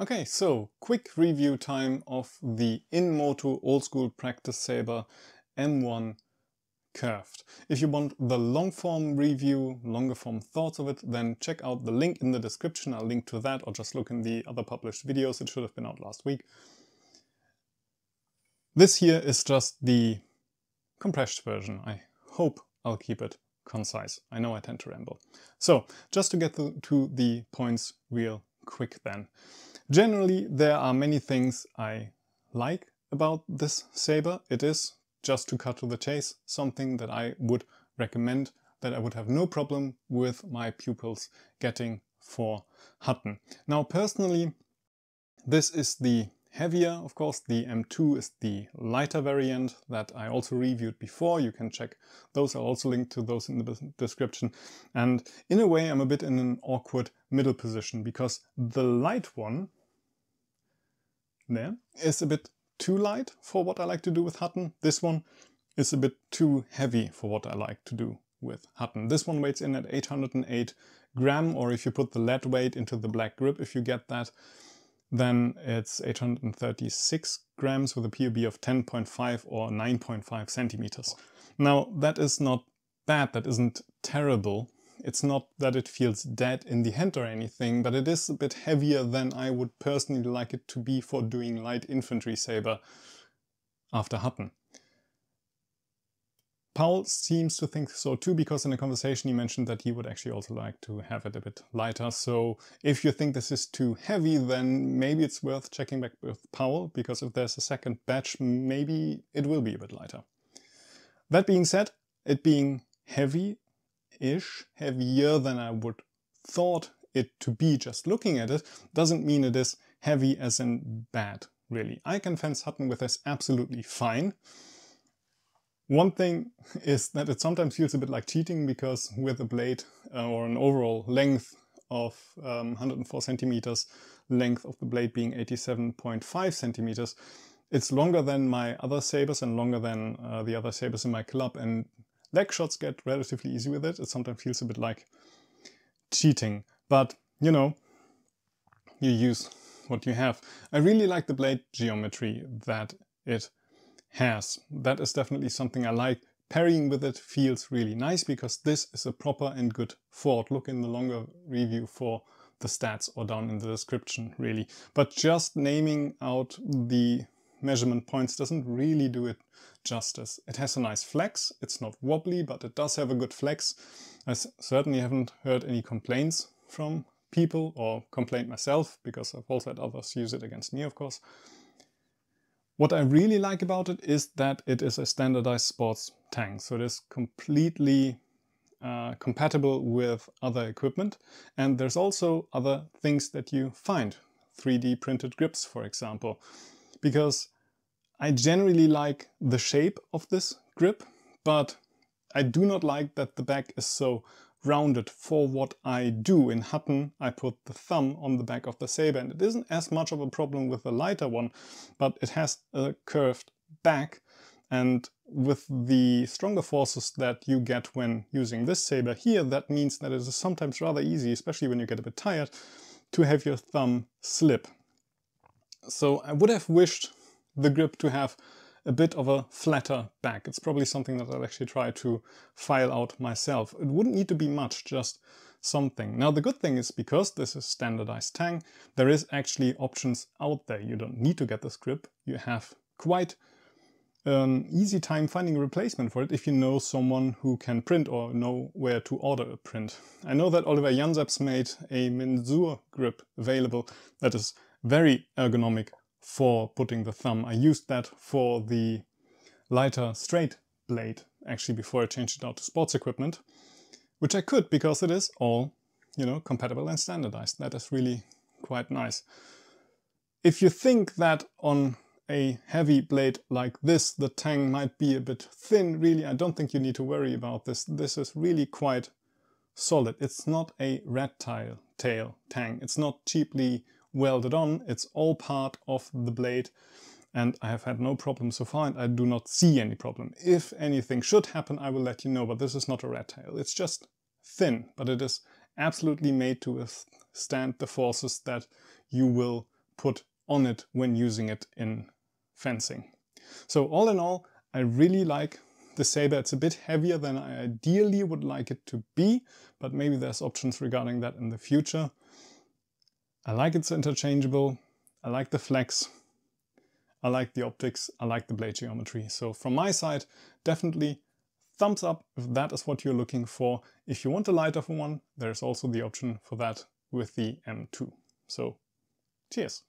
Okay, so quick review time of the InMotu old school practice saber M1 curved. If you want the long form review, longer form thoughts of it, then check out the link in the description. I'll link to that, or just look in the other published videos. It should have been out last week. This here is just the compressed version. I hope I'll keep it concise. I know I tend to ramble. So just to get to the points real quick then. Generally, there are many things I like about this saber. It is, just to cut to the chase, something that I would recommend, that I would have no problem with my pupils getting for Hutton. Now personally, this is the heavier, of course. The M2 is the lighter variant that I also reviewed before. You can check those. I'll also link to those in the description. And in a way, I'm a bit in an awkward middle position, because the light one there is a bit too light for what I like to do with Hutton. This one is a bit too heavy for what I like to do with Hutton. This one weighs in at 808 gram, or if you put the lead weight into the black grip, if you get that, then it's 836 grams with a POB of 10.5 or 9.5 centimeters. Now that is not bad, that isn't terrible. It's not that it feels dead in the hand or anything, but it is a bit heavier than I would personally like it to be for doing light infantry saber after Hutton. Paul seems to think so too, because in a conversation he mentioned that he would actually also like to have it a bit lighter. So if you think this is too heavy, then maybe it's worth checking back with Paul, because if there's a second batch, maybe it will be a bit lighter. That being said, it being heavy-ish, heavier than I would thought it to be just looking at it, doesn't mean it is heavy as in bad, really. I can fence Hutton with this absolutely fine. One thing is that it sometimes feels a bit like cheating, because with a blade or an overall length of 104 centimeters, length of the blade being 87.5 centimeters, it's longer than my other sabers and longer than the other sabers in my club, and leg shots get relatively easy with it. It sometimes feels a bit like cheating, but you know, you use what you have. I really like the blade geometry that it has. That is definitely something I like. Parrying with it feels really nice, because this is a proper and good fort. Look in the longer review for the stats, or down in the description really. But just naming out the measurement points doesn't really do it justice. It has a nice flex. It's not wobbly, but it does have a good flex. I certainly haven't heard any complaints from people, or complained myself, because I've also had others use it against me, of course. What I really like about it is that it is a standardized sports tang, so it is completely compatible with other equipment. And there's also other things that you find, 3D printed grips, for example, because I generally like the shape of this grip, but I do not like that the back is so rounded for what I do. In Hutton, I put the thumb on the back of the saber, and it isn't as much of a problem with the lighter one, but it has a curved back, and with the stronger forces that you get when using this saber here, that means that it is sometimes rather easy, especially when you get a bit tired, to have your thumb slip. So I would have wished the grip to have a bit of a flatter back. It's probably something that I'll actually try to file out myself. It wouldn't need to be much, just something. Now the good thing is, because this is standardized tang, there is actually options out there. You don't need to get this grip. You have quite an easy time finding a replacement for it if you know someone who can print, or know where to order a print. I know that Oliver Janseps made a Mensur grip available that is very ergonomic for putting the thumb. I used that for the lighter straight blade, actually, before I changed it out to sports equipment, which I could, because it is all, you know, compatible and standardized. That is really quite nice. If you think that on a heavy blade like this, the tang might be a bit thin, really, I don't think you need to worry about this. This is really quite solid. It's not a rat tail tang. It's not cheaply welded on. It's all part of the blade, and I have had no problem so far, and I do not see any problem. If anything should happen, I will let you know, but this is not a rat tail. It's just thin, but it is absolutely made to withstand the forces that you will put on it when using it in fencing. So all in all, I really like the Sabre. It's a bit heavier than I ideally would like it to be, but maybe there's options regarding that in the future. I like it's interchangeable, I like the flex, I like the optics, I like the blade geometry. So from my side, definitely thumbs up if that is what you're looking for. If you want a lighter one, there's also the option for that with the M2. So cheers!